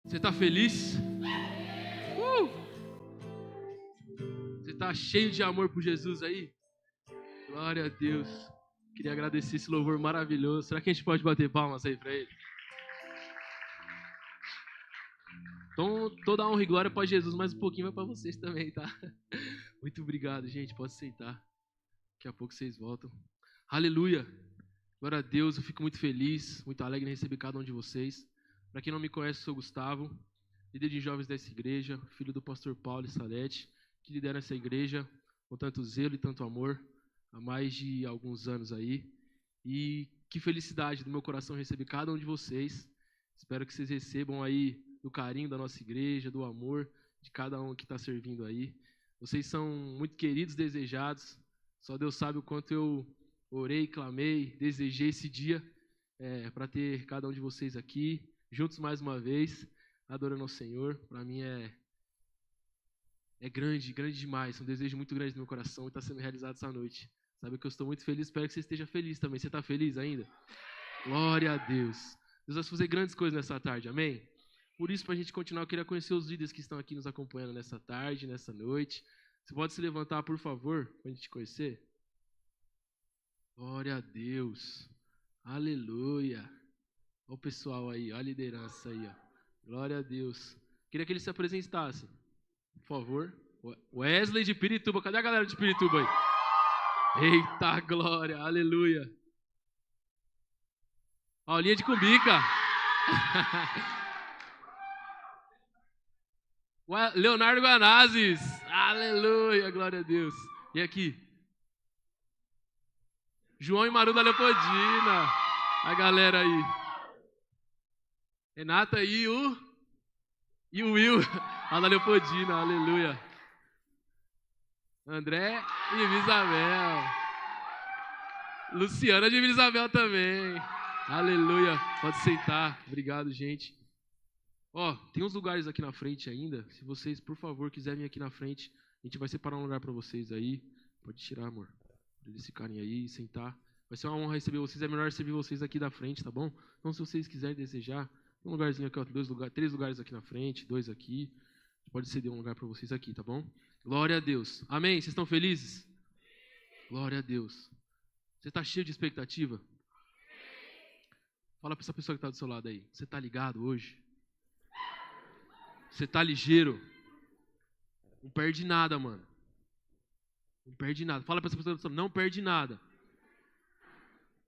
Você está feliz? Você está cheio de amor por Jesus aí? Glória a Deus. Queria agradecer esse louvor maravilhoso. Será que a gente pode bater palmas aí para ele? Então, toda a honra e glória para Jesus, mas um pouquinho vai para vocês também, tá? Muito obrigado, gente. Pode sentar. Daqui a pouco vocês voltam. Aleluia. Glória a Deus. Eu fico muito feliz, muito alegre em receber cada um de vocês. Para quem não me conhece, eu sou Gustavo, líder de jovens dessa igreja, filho do pastor Paulo e Salete, que lidera essa igreja com tanto zelo e tanto amor há mais de alguns anos aí. E que felicidade do meu coração receber cada um de vocês. Espero que vocês recebam aí do carinho da nossa igreja, do amor de cada um que está servindo aí. Vocês são muito queridos, desejados. Só Deus sabe o quanto eu orei, clamei, desejei esse dia para ter cada um de vocês aqui, juntos mais uma vez, adorando ao Senhor. Para mim é grande, grande demais. É um desejo muito grande no meu coração e está sendo realizado essa noite. Sabe que eu estou muito feliz, espero que você esteja feliz também. Você está feliz ainda? Glória a Deus. Deus vai fazer grandes coisas nessa tarde, amém? Por isso, para a gente continuar, eu queria conhecer os líderes que estão aqui nos acompanhando nessa tarde, nessa noite. Você pode se levantar, por favor, para a gente te conhecer? Glória a Deus. Aleluia. Olha o pessoal aí, olha a liderança aí. Ó. Glória a Deus. Queria que eles se apresentassem, por favor. Wesley de Pirituba. Cadê a galera de Pirituba aí? Eita glória, aleluia. Aulinha de Cumbica. Leonardo Guanazes. Aleluia, glória a Deus. E aqui? João e Maru da Leopoldina. A galera aí. Renata e o Will. A da Leopoldina, aleluia. André e Vila Isabel. Luciana de Vila Isabel também. Aleluia. Pode sentar. Obrigado, gente. Ó, tem uns lugares aqui na frente ainda. Se vocês, por favor, quiserem vir aqui na frente, a gente vai separar um lugar para vocês aí. Pode tirar, amor. Para eles ficarem aí e sentar. Vai ser uma honra receber vocês. É melhor receber vocês aqui da frente, tá bom? Então, se vocês quiserem desejar, tem um lugarzinho aqui, ó, 3 lugares aqui na frente, 2 aqui. Pode ceder um lugar para vocês aqui, tá bom? Glória a Deus. Amém? Vocês estão felizes? Glória a Deus. Você está cheio de expectativa? Fala para essa pessoa que está do seu lado aí. Você está ligado hoje? Você está ligeiro? Não perde nada, mano. Não perde nada. Fala para essa pessoa do seu lado. Não perde nada.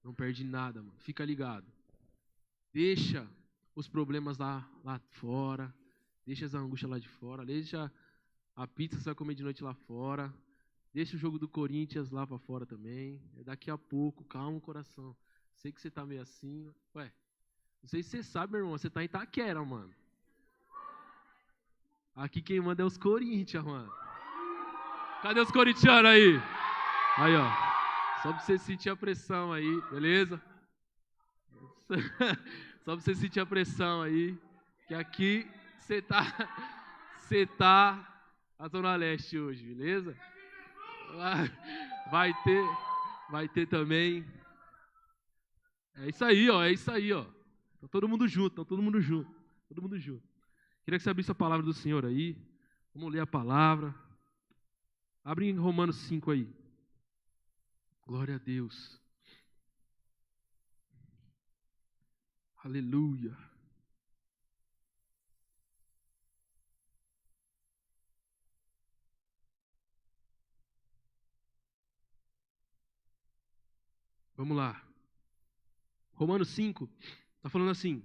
Não perde nada, mano. Fica ligado. Deixa os problemas lá fora. Deixa as angústias lá de fora. Deixa a pizza que você vai comer de noite lá fora. Deixa o jogo do Corinthians lá para fora também. Daqui a pouco, calma o coração. Sei que você tá meio assim. Ué, não sei se você sabe, meu irmão. Você tá em Itaquera, mano. Aqui quem manda é os Corinthians, mano. Cadê os corintianos aí? Aí, ó. Só pra você sentir a pressão aí, beleza? Só pra você sentir a pressão aí. Que aqui você tá a Zona Leste hoje, beleza? Vai ter também. É isso aí, ó. Tá todo mundo junto. Queria que você abrisse a palavra do Senhor aí. Vamos ler a palavra. Abre em Romanos 5 aí. Glória a Deus. Aleluia. Vamos lá. Romanos 5 está falando assim: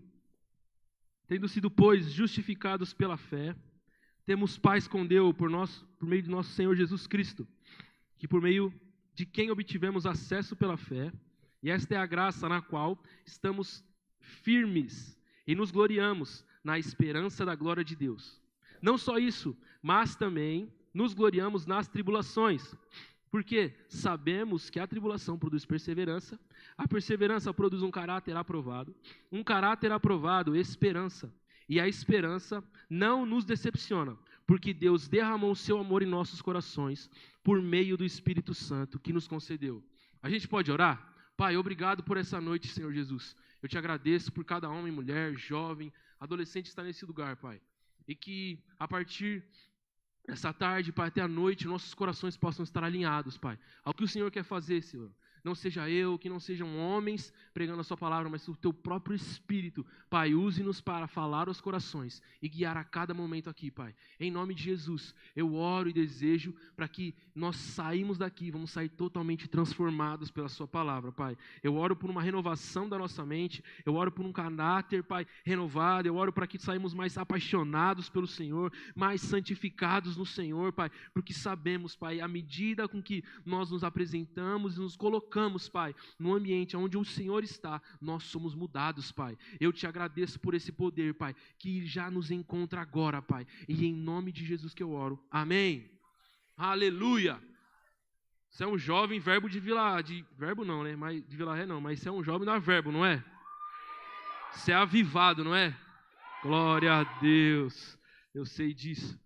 tendo sido, pois, justificados pela fé, temos paz com Deus por meio de nosso Senhor Jesus Cristo, que por meio de quem obtivemos acesso pela fé, e esta é a graça na qual estamos firmes e nos gloriamos na esperança da glória de Deus. Não só isso, mas também nos gloriamos nas tribulações, porque sabemos que a tribulação produz perseverança, a perseverança produz um caráter aprovado, esperança, e a esperança não nos decepciona, porque Deus derramou o seu amor em nossos corações por meio do Espírito Santo que nos concedeu. A gente pode orar? Pai, obrigado por essa noite, Senhor Jesus. Eu te agradeço por cada homem, mulher, jovem, adolescente que está nesse lugar, Pai. E que a partir dessa tarde, Pai, até a noite, nossos corações possam estar alinhados, Pai, ao que o Senhor quer fazer, Senhor. Não seja eu, que não sejam homens pregando a sua palavra, mas o teu próprio Espírito. Pai, use-nos para falar aos corações e guiar a cada momento aqui, Pai. Em nome de Jesus, eu oro e desejo para que nós saímos daqui, vamos sair totalmente transformados pela sua palavra, Pai. Eu oro por uma renovação da nossa mente, eu oro por um caráter, Pai, renovado, eu oro para que saímos mais apaixonados pelo Senhor, mais santificados no Senhor, Pai, porque sabemos, Pai, à medida com que nós nos apresentamos e nos colocamos, Pai, no ambiente onde o Senhor está, nós somos mudados, Pai. Eu te agradeço por esse poder, Pai, que já nos encontra agora, Pai. E em nome de Jesus que eu oro. Amém. Aleluia. Você é um jovem verbo de Vila... verbo não, né? Mas, de Vila Ré não, mas você é um jovem da verbo, não é? Você é avivado, não é? Glória a Deus. Eu sei disso.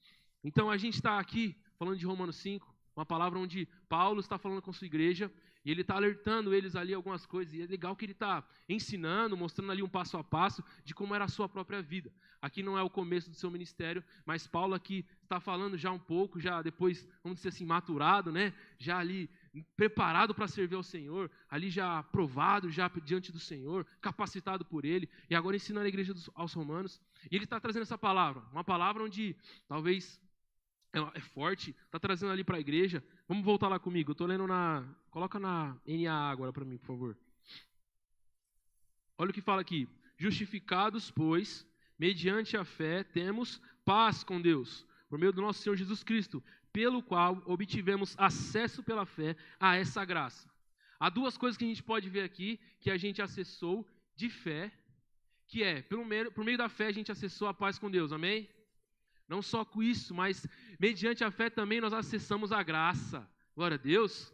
Então a gente está aqui falando de Romanos 5, uma palavra onde Paulo está falando com a sua igreja. E ele está alertando eles ali algumas coisas. E é legal que ele está ensinando, mostrando ali um passo a passo de como era a sua própria vida. Aqui não é o começo do seu ministério, mas Paulo aqui está falando já um pouco, já depois, vamos dizer assim, maturado, né? Já ali preparado para servir ao Senhor, ali já aprovado, já diante do Senhor, capacitado por Ele. E agora ensinando a igreja aos romanos. E ele está trazendo essa palavra, uma palavra onde talvez... é forte, está trazendo ali para a igreja. Vamos voltar lá comigo, eu estou lendo coloca na NA agora para mim, por favor. Olha o que fala aqui. Justificados, pois, mediante a fé, temos paz com Deus, por meio do nosso Senhor Jesus Cristo, pelo qual obtivemos acesso pela fé a essa graça. Há duas coisas que a gente pode ver aqui, que a gente acessou de fé, que é, por meio da fé a gente acessou a paz com Deus, amém? Não só com isso, mas mediante a fé também nós acessamos a graça. Glória a Deus.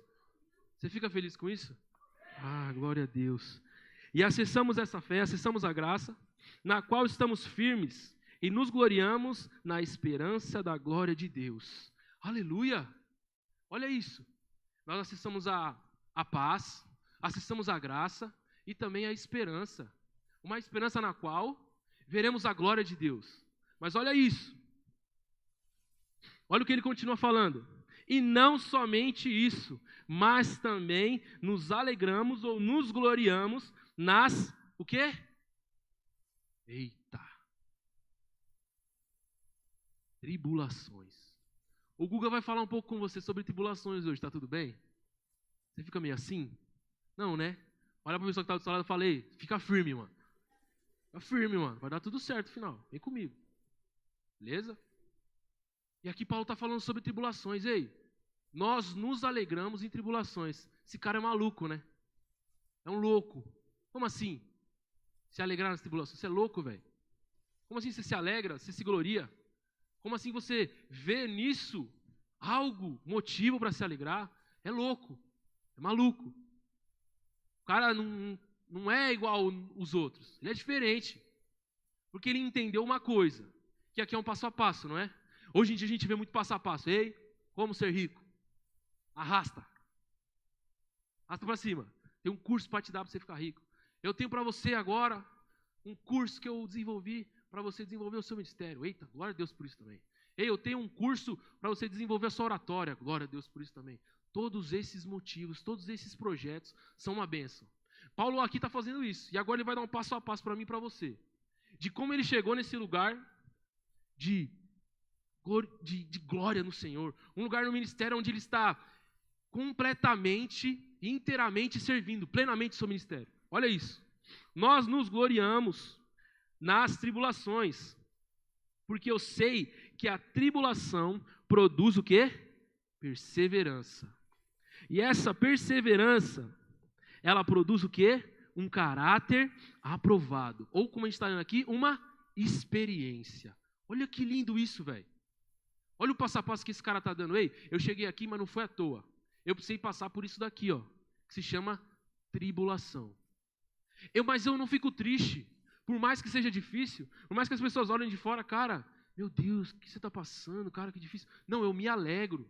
Você fica feliz com isso? Ah, glória a Deus. E acessamos essa fé, acessamos a graça, na qual estamos firmes e nos gloriamos na esperança da glória de Deus. Aleluia! Olha isso. Nós acessamos a paz, acessamos a graça e também a esperança. Uma esperança na qual veremos a glória de Deus. Mas olha isso. Olha o que ele continua falando. E não somente isso, mas também nos alegramos ou nos gloriamos nas... O quê? Eita. Tribulações. O Guga vai falar um pouco com você sobre tribulações hoje, tá tudo bem? Você fica meio assim? Não, né? Olha para a pessoa que está do seu lado e fala, ei, fica firme, mano. Fica firme, mano. Vai dar tudo certo no final. Vem comigo. Beleza? E aqui Paulo está falando sobre tribulações. Ei, nós nos alegramos em tribulações. Esse cara é maluco, né? É um louco. Como assim? Se alegrar nas tribulações? Você é louco, velho? Como assim você se alegra, você se gloria? Como assim você vê nisso algo, motivo para se alegrar? É louco, é maluco. O cara não é igual os outros, ele é diferente. Porque ele entendeu uma coisa, que aqui é um passo a passo, não é? Hoje em dia a gente vê muito passo a passo. Ei, como ser rico? Arrasta. Arrasta para cima. Tem um curso para te dar para você ficar rico. Eu tenho para você agora um curso que eu desenvolvi para você desenvolver o seu ministério. Eita, glória a Deus por isso também. Ei, eu tenho um curso para você desenvolver a sua oratória. Glória a Deus por isso também. Todos esses motivos, todos esses projetos são uma bênção. Paulo aqui está fazendo isso. E agora ele vai dar um passo a passo para mim e para você. De como ele chegou nesse lugar de glória no Senhor. Um lugar no ministério onde ele está completamente, inteiramente servindo, plenamente o seu ministério. Olha isso. Nós nos gloriamos nas tribulações, porque eu sei que a tribulação produz o quê? Perseverança. E essa perseverança, ela produz o quê? Um caráter aprovado. Ou como a gente está vendo aqui, uma experiência. Olha que lindo isso, velho. Olha o passo a passo que esse cara está dando. Ei, eu cheguei aqui, mas não foi à toa. Eu precisei passar por isso daqui, ó, que se chama tribulação. Mas eu não fico triste, por mais que seja difícil, por mais que as pessoas olhem de fora, cara, meu Deus, o que você está passando, cara, que difícil. Não, eu me alegro.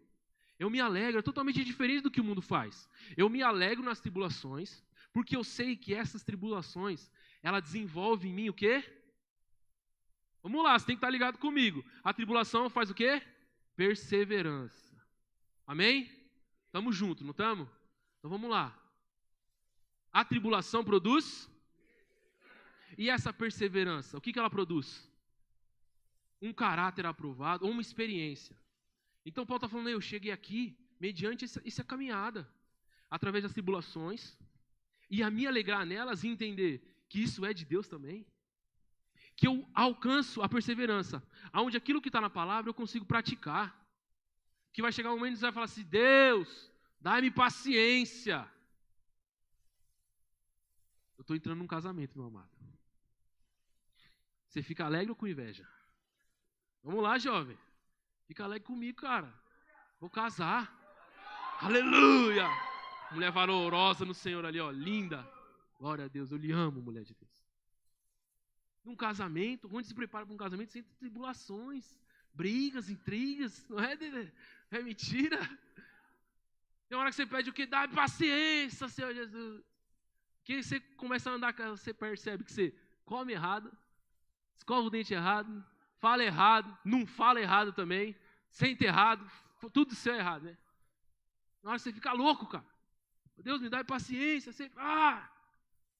Eu me alegro, é totalmente diferente do que o mundo faz. Eu me alegro nas tribulações, porque eu sei que essas tribulações, ela desenvolve em mim o quê? Vamos lá, você tem que estar ligado comigo. A tribulação faz o quê? Perseverança. Amém? Tamo junto, não estamos? Então vamos lá. A tribulação produz? E essa perseverança, o que ela produz? Um caráter aprovado ou uma experiência. Então Paulo está falando, eu cheguei aqui mediante essa caminhada, através das tribulações, e a me alegrar nelas e entender que isso é de Deus também. Que eu alcanço a perseverança, onde aquilo que está na palavra eu consigo praticar. Que vai chegar um momento que você vai falar assim, Deus, dá-me paciência. Eu estou entrando num casamento, meu amado. Você fica alegre ou com inveja? Vamos lá, jovem. Fica alegre comigo, cara. Vou casar. Aleluia! Mulher valorosa no Senhor ali, ó, linda. Glória a Deus, eu lhe amo, mulher de Deus. Num casamento, onde se prepara para um casamento, sem tribulações, brigas, intrigas, não é? É mentira. Tem hora que você pede o que? Dá paciência, Senhor Jesus. Que você começa a andar, você percebe que você come errado, escova o dente errado, fala errado, não fala errado também, sente errado, tudo seu é errado, né? Na hora que você fica louco, cara. Deus me dá paciência. Você,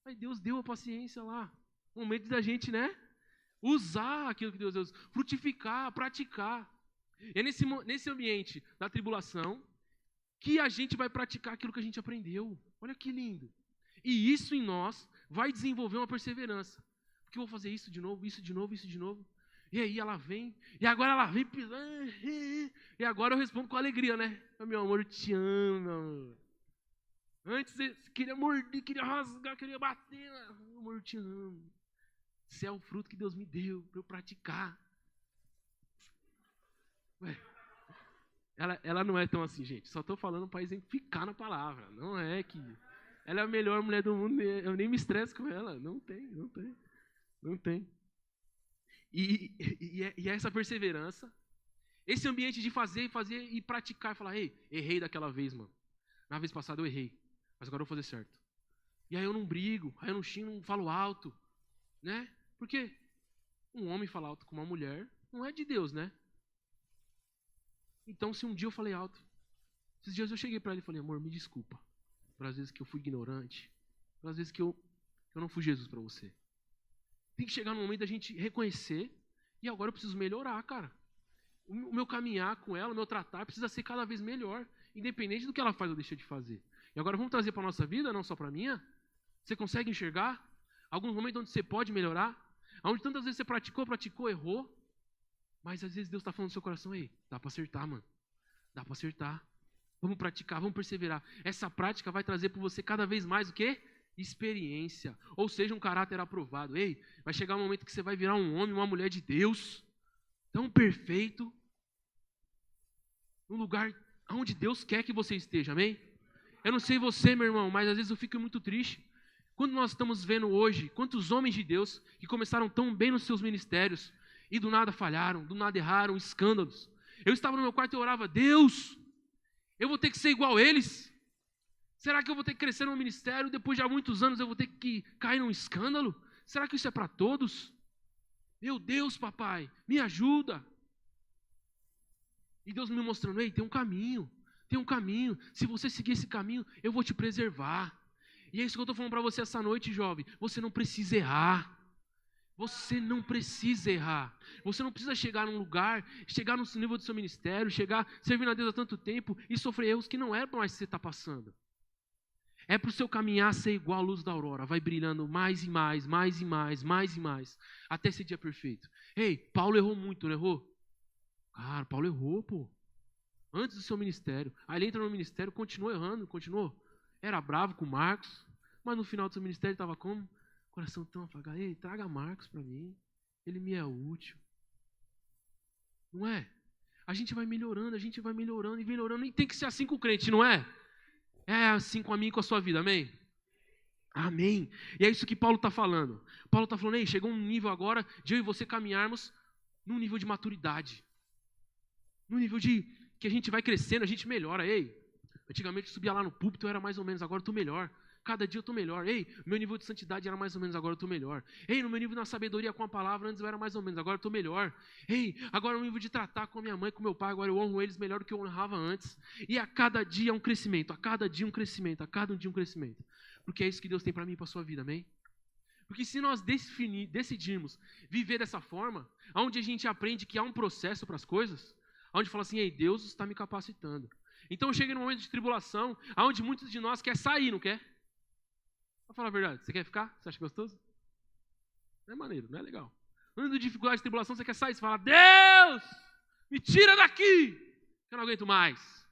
mas Deus deu a paciência lá. O momento da gente, né? Usar aquilo que Deus deu, frutificar, praticar. É nesse ambiente da tribulação que a gente vai praticar aquilo que a gente aprendeu. Olha que lindo. E isso em nós vai desenvolver uma perseverança. Porque eu vou fazer isso de novo, isso de novo, isso de novo. E aí ela vem, e agora ela vem pisando. E agora eu respondo com alegria, né? Meu amor, eu te amo, meu amor. Antes você queria morder, queria rasgar, queria bater. Meu amor, eu te amo. Isso é o fruto que Deus me deu para eu praticar. Ué, ela não é tão assim, gente. Só estou falando para exemplificar na palavra. Não é que ela é a melhor mulher do mundo. Eu nem me estresso com ela. Não tem. E essa perseverança, esse ambiente de fazer e praticar e falar, ei, errei daquela vez, mano. Na vez passada eu errei, mas agora eu vou fazer certo. E aí eu não brigo, aí eu não xingo, não falo alto, né? Porque um homem falar alto com uma mulher não é de Deus, né? Então se um dia eu falei alto, esses dias eu cheguei para ele e falei, amor, me desculpa, pelas vezes que eu fui ignorante, pelas vezes que eu não fui Jesus para você. Tem que chegar no momento da gente reconhecer, e agora eu preciso melhorar, cara. O meu caminhar com ela, o meu tratar precisa ser cada vez melhor, independente do que ela faz ou deixa de fazer. E agora vamos trazer para a nossa vida, não só para a minha? Você consegue enxergar alguns momentos onde você pode melhorar? Onde tantas vezes você praticou, errou, mas às vezes Deus está falando no seu coração, ei, dá para acertar, mano. Dá para acertar. Vamos praticar, vamos perseverar. Essa prática vai trazer para você cada vez mais o quê? Experiência, ou seja, um caráter aprovado. Ei, vai chegar um momento que você vai virar um homem, uma mulher de Deus, tão perfeito, no lugar onde Deus quer que você esteja, amém? Eu não sei você, meu irmão, mas às vezes eu fico muito triste, quando nós estamos vendo hoje, quantos homens de Deus que começaram tão bem nos seus ministérios, e do nada falharam, do nada erraram, escândalos. Eu estava no meu quarto e eu orava, Deus, eu vou ter que ser igual a eles? Será que eu vou ter que crescer no ministério, depois de há muitos anos eu vou ter que cair num escândalo? Será que isso é para todos? Meu Deus, papai, me ajuda. E Deus me mostrando, ei, tem um caminho. Se você seguir esse caminho, eu vou te preservar. E é isso que eu estou falando para você essa noite, jovem. Você não precisa errar. Você não precisa errar. Você não precisa chegar num lugar, chegar no nível do seu ministério, chegar servindo a Deus há tanto tempo e sofrer erros que não é para mais que você está passando. É para o seu caminhar ser igual à luz da aurora, vai brilhando mais e mais, até esse dia perfeito. Ei, Paulo errou muito, não errou? Cara, Paulo errou, pô. Antes do seu ministério. Aí ele entra no ministério, continuou errando, continuou. Era bravo com Marcos, mas no final do seu ministério estava como? Coração tão apagado. Ei, traga Marcos para mim, ele me é útil. Não é? A gente vai melhorando e melhorando, e tem que ser assim com o crente, não é? É assim com a mim e com a sua vida, amém? Amém. E é isso que Paulo está falando. Paulo está falando, ei, chegou um nível agora de eu e você caminharmos num nível de maturidade. Num nível de que a gente vai crescendo, a gente melhora. Ei, antigamente eu subia lá no púlpito, eu era mais ou menos, agora eu estou melhor. Cada dia eu estou melhor. Ei, meu nível de santidade era mais ou menos, agora eu estou melhor. Ei, no meu nível na sabedoria com a palavra, antes eu era mais ou menos, agora eu estou melhor. Ei, agora no nível de tratar com a minha mãe, com meu pai, agora eu honro eles melhor do que eu honrava antes. E a cada dia um crescimento, a cada dia um crescimento, a cada dia um crescimento. Porque é isso que Deus tem para mim e para a sua vida, amém? Porque se nós decidirmos viver dessa forma, onde a gente aprende que há um processo para as coisas, onde fala assim, ei, Deus está me capacitando. Então chega num momento de tribulação, onde muitos de nós quer sair, não quer? Vou falar a verdade, você quer ficar? Você acha gostoso? Não é maneiro, não é legal. No momento de dificuldade, de tribulação, você quer sair, você fala, Deus, me tira daqui, eu não aguento mais.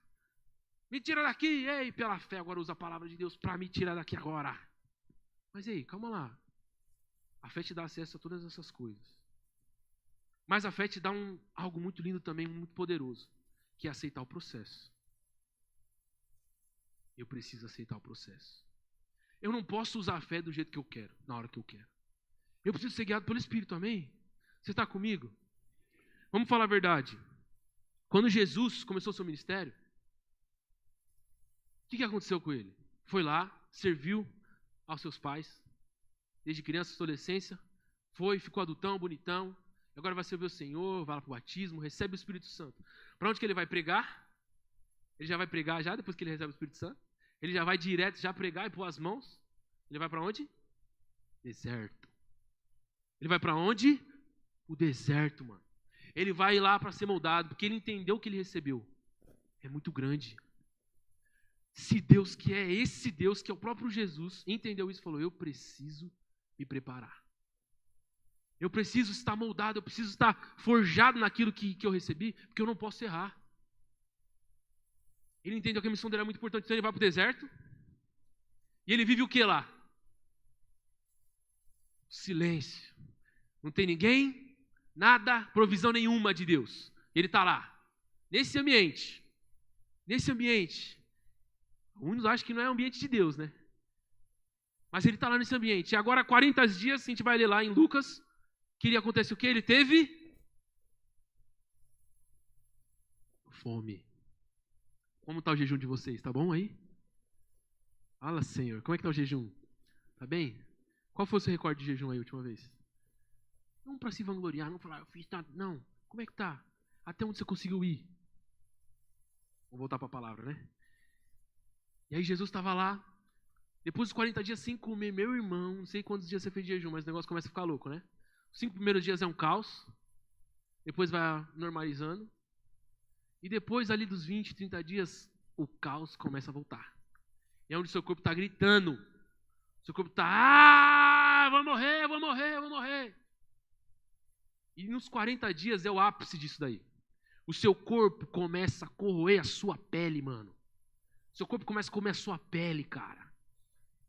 Me tira daqui, ei, pela fé, agora usa a palavra de Deus para me tirar daqui agora. Mas ei, calma lá. A fé te dá acesso a todas essas coisas. Mas a fé te dá algo muito lindo também, muito poderoso, que é aceitar o processo. Eu preciso aceitar o processo. Eu não posso usar a fé do jeito que eu quero, na hora que eu quero. Eu preciso ser guiado pelo Espírito, amém? Você está comigo? Vamos falar a verdade. Quando Jesus começou o seu ministério, o que aconteceu com ele? Foi lá, serviu aos seus pais, desde criança, adolescência, ficou adultão, bonitão, agora vai servir o Senhor, vai lá para o batismo, recebe o Espírito Santo. Para onde que ele vai pregar? Ele já vai pregar já, depois que ele recebe o Espírito Santo? Ele já vai direto já pregar e pôr as mãos? Ele vai para onde? Deserto. Ele vai para onde? O deserto, mano. Ele vai lá para ser moldado, porque ele entendeu o que ele recebeu. É muito grande. Se Deus, que é esse Deus, que é o próprio Jesus, entendeu isso e falou, eu preciso me preparar. Eu preciso estar moldado, eu preciso estar forjado naquilo que eu recebi, porque eu não posso errar. Ele entendeu que a missão dele é muito importante, então ele vai para o deserto. E ele vive o que lá? Silêncio. Não tem ninguém, nada, provisão nenhuma de Deus. Ele está lá, nesse ambiente. Nesse ambiente. Alguns acham que não é ambiente de Deus, né? Mas ele está lá nesse ambiente. E agora, 40 dias, a gente vai ler lá em Lucas, que acontece o quê? Ele teve fome. Como está o jejum de vocês? Está bom aí? Fala, Senhor. Como é que está o jejum? Está bem? Qual foi o seu recorde de jejum aí a última vez? Não para se vangloriar, não falar, eu fiz nada. Não. Como é que está? Até onde você conseguiu ir? Vou voltar para a palavra, né? E aí Jesus estava lá. Depois dos 40 dias sem comer, meu irmão, não sei quantos dias você fez de jejum, mas o negócio começa a ficar louco, né? Os 5 primeiros dias é um caos. Depois vai normalizando. E depois ali dos 20, 30 dias, o caos começa a voltar. E é onde o seu corpo está gritando. O seu corpo está, vou morrer, vou morrer, vou morrer. E nos 40 dias é o ápice disso daí. O seu corpo começa a corroer a sua pele, mano. O seu corpo começa a comer a sua pele, cara.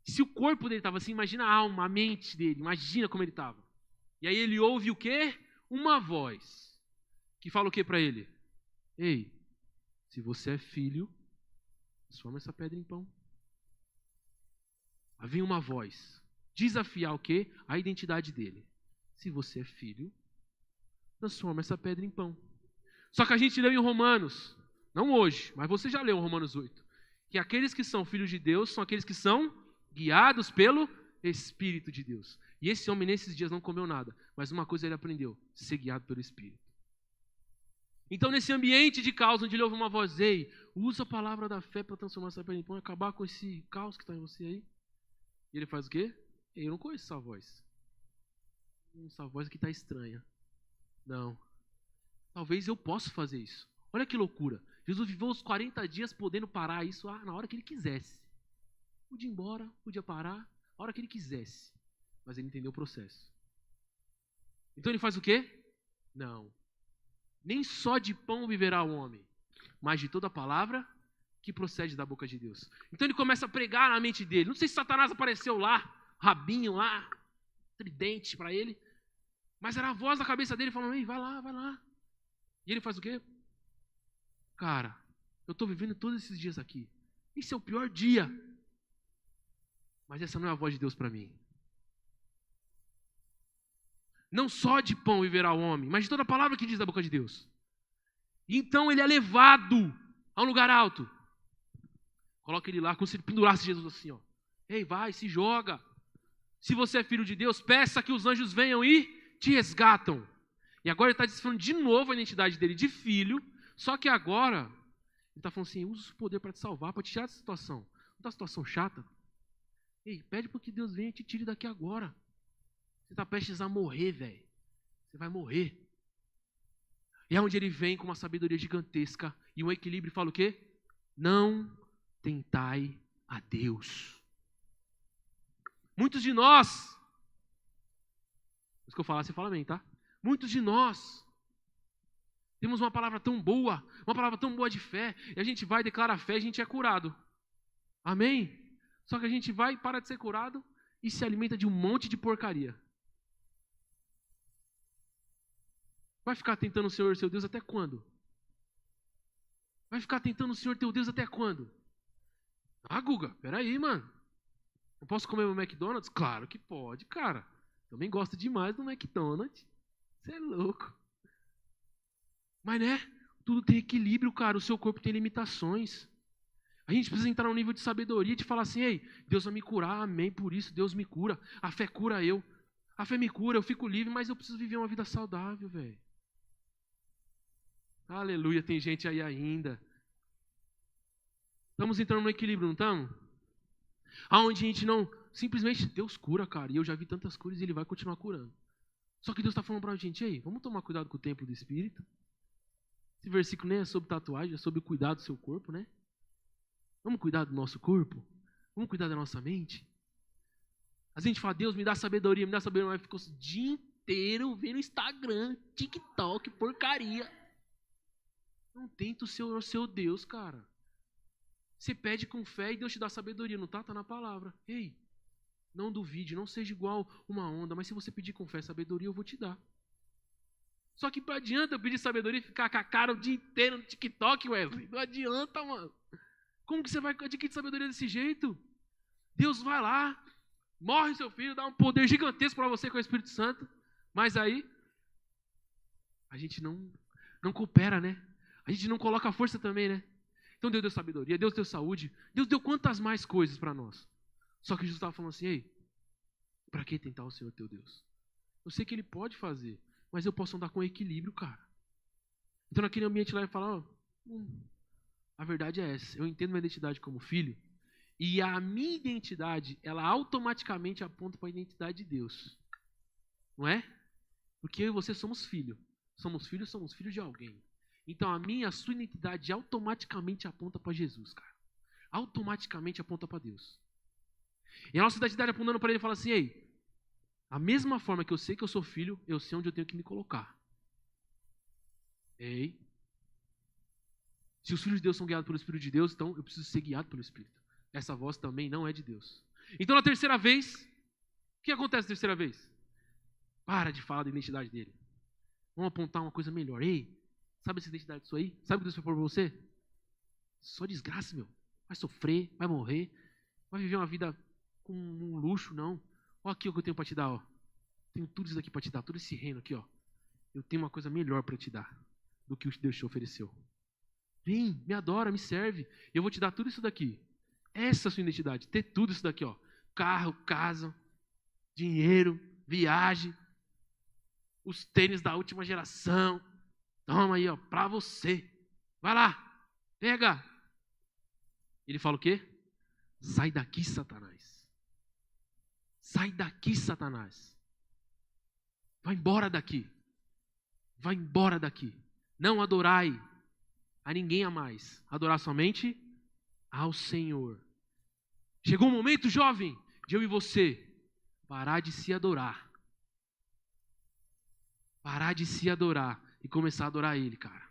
Se o corpo dele estava assim, imagina a alma, a mente dele, imagina como ele estava. E aí ele ouve o quê? Uma voz. Que fala o quê para ele? Ei, se você é filho, transforma essa pedra em pão. Havia uma voz. Desafiar o quê? A identidade dele. Se você é filho, transforma essa pedra em pão. Só que a gente leu em Romanos, não hoje, mas você já leu em Romanos 8, que aqueles que são filhos de Deus são aqueles que são guiados pelo Espírito de Deus. E esse homem nesses dias não comeu nada, mas uma coisa ele aprendeu, ser guiado pelo Espírito. Então nesse ambiente de caos, onde ele ouve uma voz, ei, usa a palavra da fé para transformar essa pedra em pão e acabar com esse caos que está em você aí. E ele faz o quê? Eu não conheço essa voz. Essa voz aqui está estranha. Não. Talvez eu possa fazer isso. Olha que loucura. Jesus viveu os 40 dias podendo parar isso na hora que ele quisesse. Podia ir embora, podia parar, a hora que ele quisesse. Mas ele entendeu o processo. Então ele faz o quê? Não. Nem só de pão viverá o homem, mas de toda a palavra que procede da boca de Deus. Então ele começa a pregar na mente dele. Não sei se Satanás apareceu lá, rabinho lá, tridente para ele, mas era a voz da cabeça dele falando, ei, vai lá, vai lá. E ele faz o quê? Cara, eu estou vivendo todos esses dias aqui. Esse é o pior dia. Mas essa não é a voz de Deus para mim. Não só de pão viverá o homem, mas de toda a palavra que diz da boca de Deus. E então ele é levado a um lugar alto. Coloca ele lá, como se ele pendurasse Jesus assim, ó. Ei, vai, se joga. Se você é filho de Deus, peça que os anjos venham e te resgatam. E agora ele está desfilando de novo a identidade dele de filho, só que agora ele está falando assim, usa o poder para te salvar, para te tirar dessa situação. Não está uma situação chata? Ei, pede para que Deus venha e te tire daqui agora. Você está prestes a morrer, velho. Você vai morrer. E é onde ele vem com uma sabedoria gigantesca e um equilíbrio e fala o quê? Não tentai a Deus. Muitos de nós, se que eu falar, você fala amém, tá? Muitos de nós temos uma palavra tão boa de fé, e a gente vai, declara a fé, e a gente é curado. Amém? Só que a gente vai, para de ser curado e se alimenta de um monte de porcaria. Vai ficar tentando o Senhor, seu Deus, até quando? Vai ficar tentando o Senhor, teu Deus, até quando? Ah, Guga, peraí, mano. Eu posso comer meu McDonald's? Claro que pode, cara. Também gosto demais do McDonald's. Você é louco. Mas, né? Tudo tem equilíbrio, cara. O seu corpo tem limitações. A gente precisa entrar num nível de sabedoria de falar assim, ei, Deus vai me curar, amém, por isso Deus me cura. A fé cura eu. A fé me cura, eu fico livre, mas eu preciso viver uma vida saudável, velho. Aleluia, tem gente aí ainda. Estamos entrando no equilíbrio, não estamos? Aonde a gente não, simplesmente, Deus cura, cara. E eu já vi tantas curas e Ele vai continuar curando. Só que Deus está falando para a gente, ei, vamos tomar cuidado com o templo do Espírito. Esse versículo nem é sobre tatuagem, é sobre cuidar do seu corpo, né? Vamos cuidar do nosso corpo? Vamos cuidar da nossa mente? A gente fala, Deus, me dá sabedoria, mas ficou o dia inteiro vendo Instagram, TikTok, porcaria. Não tenta o seu Deus, cara. Você pede com fé e Deus te dá sabedoria, não tá? Tá na palavra. Ei, não duvide, não seja igual uma onda, mas se você pedir com fé e sabedoria, eu vou te dar. Só que não adianta eu pedir sabedoria e ficar com a cara o dia inteiro no TikTok, Wesley. Não adianta, mano. Como que você vai adquirir sabedoria desse jeito? Deus vai lá, morre seu filho, dá um poder gigantesco para você com o Espírito Santo, mas aí a gente não coopera, né? A gente não coloca força também, né? Então Deus deu sabedoria, Deus deu saúde, Deus deu quantas mais coisas para nós. Só que Jesus estava falando assim, ei, para que tentar o Senhor teu Deus? Eu sei que Ele pode fazer, mas eu posso andar com equilíbrio, cara. Então naquele ambiente lá eu falo, a verdade é essa, eu entendo minha identidade como filho, e a minha identidade, ela automaticamente aponta para a identidade de Deus. Não é? Porque eu e você somos filhos. Somos filhos de alguém. Então a sua identidade automaticamente aponta para Jesus, cara. Automaticamente aponta para Deus. E a nossa identidade apontando para Ele fala assim, ei, a mesma forma que eu sei que eu sou filho, eu sei onde eu tenho que me colocar. Ei. Se os filhos de Deus são guiados pelo Espírito de Deus, então eu preciso ser guiado pelo Espírito. Essa voz também não é de Deus. Então na terceira vez, o que acontece na terceira vez? Para de falar da identidade dele. Vamos apontar uma coisa melhor. Ei, sabe essa identidade disso aí? Sabe o que Deus foi por você? Só desgraça, meu. Vai sofrer, vai morrer, vai viver uma vida com um luxo, não. Olha aqui o que eu tenho para te dar, ó. Tenho tudo isso aqui para te dar, todo esse reino aqui, ó. Eu tenho uma coisa melhor para te dar do que o que Deus te ofereceu. Vem, me adora, me serve. Eu vou te dar tudo isso daqui. Essa é a sua identidade. Ter tudo isso daqui, ó. Carro, casa, dinheiro, viagem, os tênis da última geração. Toma aí, ó, pra você. Vai lá, pega. Ele fala o quê? Sai daqui, Satanás. Sai daqui, Satanás. Vai embora daqui. Vai embora daqui. Não adorai a ninguém a mais. Adorar somente ao Senhor. Chegou o momento, jovem, de eu e você parar de se adorar. Parar de se adorar e começar a adorar Ele, cara.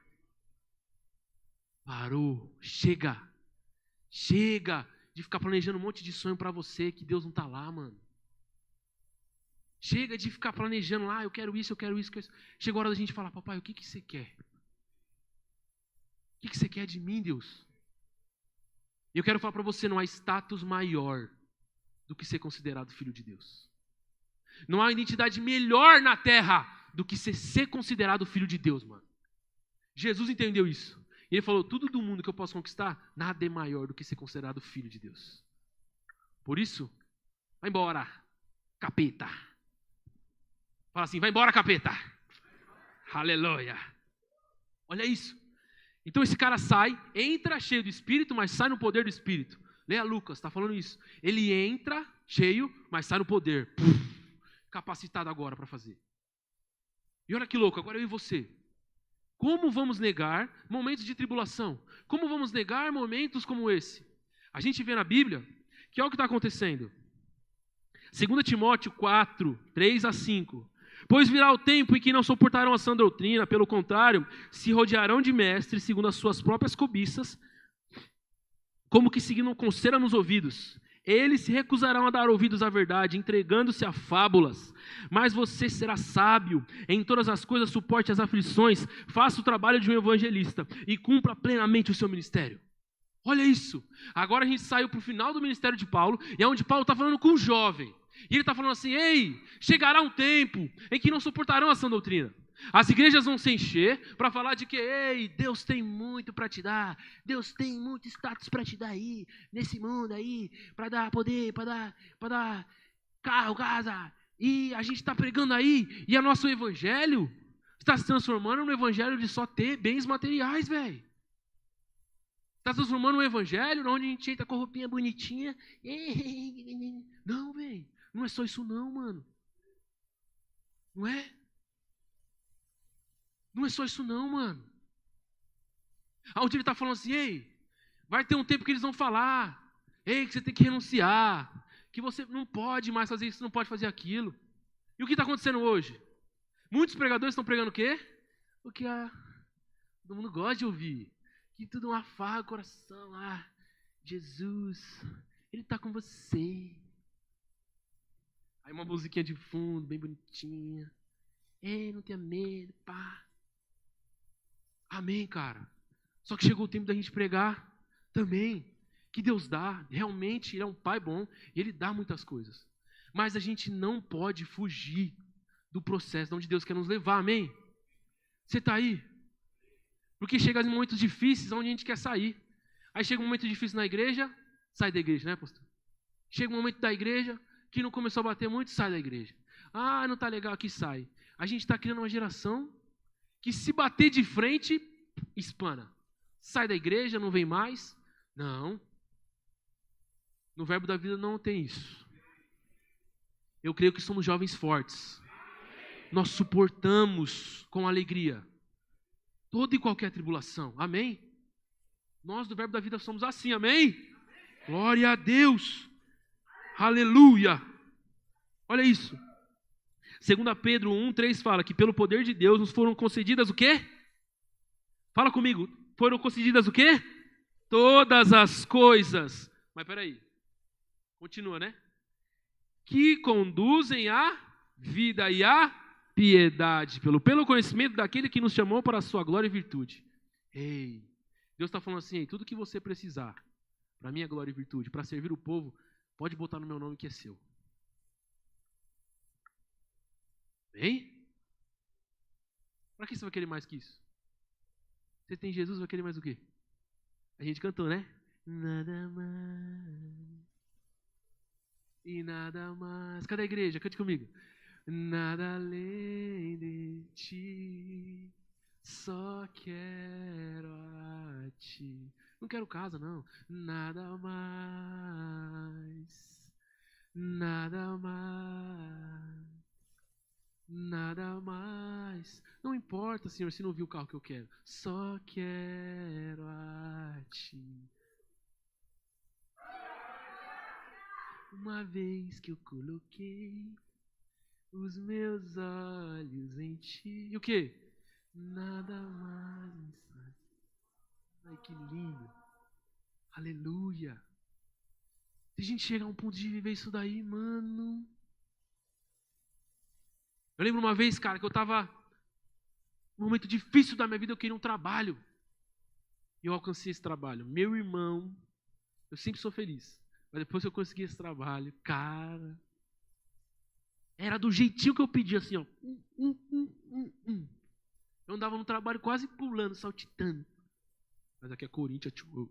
Parou. Chega. Chega de ficar planejando um monte de sonho pra você que Deus não tá lá, mano. Chega de ficar planejando lá, eu quero isso, eu quero isso, eu quero isso. Chegou a hora da gente falar, papai, o que você quer? O que você quer de mim, Deus? E eu quero falar para você, não há status maior do que ser considerado filho de Deus. Não há identidade melhor na terra do que ser considerado filho de Deus, mano. Jesus entendeu isso. E ele falou, tudo do mundo que eu posso conquistar, nada é maior do que ser considerado filho de Deus. Por isso, vai embora, capeta. Fala assim, vai embora, capeta. Aleluia. Olha isso. Então esse cara sai, entra cheio do Espírito, mas sai no poder do Espírito. Leia Lucas, está falando isso. Ele entra cheio, mas sai no poder. Capacitado agora para fazer. E olha que louco, agora eu e você. Como vamos negar momentos de tribulação? Como vamos negar momentos como esse? A gente vê na Bíblia que olha o que está acontecendo. 2 Timóteo 4, 3 a 5. Pois virá o tempo em que não suportarão a sã doutrina, pelo contrário, se rodearão de mestres segundo as suas próprias cobiças, como que seguindo com cera nos ouvidos. Eles se recusarão a dar ouvidos à verdade, entregando-se a fábulas. Mas você será sábio, em todas as coisas suporte as aflições, faça o trabalho de um evangelista e cumpra plenamente o seu ministério. Olha isso. Agora a gente saiu para o final do ministério de Paulo, e é onde Paulo está falando com um jovem. E ele está falando assim, ei, chegará um tempo em que não suportarão a sã doutrina. As igrejas vão se encher para falar de que, ei, Deus tem muito para te dar, Deus tem muito status para te dar aí, nesse mundo aí, para dar poder, para dar carro, casa. E a gente está pregando aí, e o nosso evangelho está se transformando num evangelho de só ter bens materiais, velho. Está se transformando num evangelho onde a gente entra com a roupinha bonitinha. Não, velho. Não é só isso não, mano. Não é? Não é só isso não, mano. Onde ele está falando assim, ei, vai ter um tempo que eles vão falar, ei, que você tem que renunciar, que você não pode mais fazer isso, não pode fazer aquilo. E o que está acontecendo hoje? Muitos pregadores estão pregando o quê? O que todo mundo gosta de ouvir. Que tudo é uma farra, coração, Jesus, Ele está com você. Aí uma musiquinha de fundo, bem bonitinha. Ei, não tenha medo, pá. Amém, cara. Só que chegou o tempo da gente pregar também. Que Deus dá. Realmente, Ele é um Pai bom. E Ele dá muitas coisas. Mas a gente não pode fugir do processo de onde Deus quer nos levar. Amém? Você está aí? Porque chega em momentos difíceis onde a gente quer sair. Aí chega um momento difícil na igreja, sai da igreja, né, pastor? Chega um momento da igreja que não começou a bater muito, sai da igreja. Não está legal aqui, sai. A gente está criando uma geração que se bater de frente, espana. Sai da igreja, não vem mais. Não. No verbo da vida não tem isso. Eu creio que somos jovens fortes. Nós suportamos com alegria toda e qualquer tribulação. Amém? Nós do verbo da vida somos assim. Amém? Glória a Deus. Aleluia. Olha isso. 2 Pedro 1:3 fala que pelo poder de Deus nos foram concedidas o quê? Fala comigo. Foram concedidas o quê? Todas as coisas. Mas peraí. Continua, né? Que conduzem à vida e à piedade. Pelo conhecimento daquele que nos chamou para a sua glória e virtude. Ei. Deus está falando assim, tudo que você precisar para a minha glória e virtude, para servir o povo, pode botar no meu nome que é seu. Bem? Para que você vai querer mais que isso? Você tem Jesus, vai querer mais o quê? A gente cantou, né? Nada mais e nada mais. Cadê a igreja? Cante comigo. Nada além de ti, só quero a ti. Não quero casa, não. Nada mais, nada mais, nada mais. Não importa, Senhor, se não viu o carro que eu quero. Só quero a ti. Uma vez que eu coloquei os meus olhos em ti. E o quê? Nada mais. Ai, que lindo. Aleluia. Se a gente chegar a um ponto de viver isso daí, mano. Eu lembro uma vez, cara, que eu estava num momento difícil da minha vida, eu queria um trabalho. E eu alcancei esse trabalho. Meu irmão, eu sempre sou feliz. Mas depois que eu consegui esse trabalho, cara, era do jeitinho que eu pedi, assim, ó. Eu andava no trabalho quase pulando, saltitando. Mas aqui é Corinthians, tio.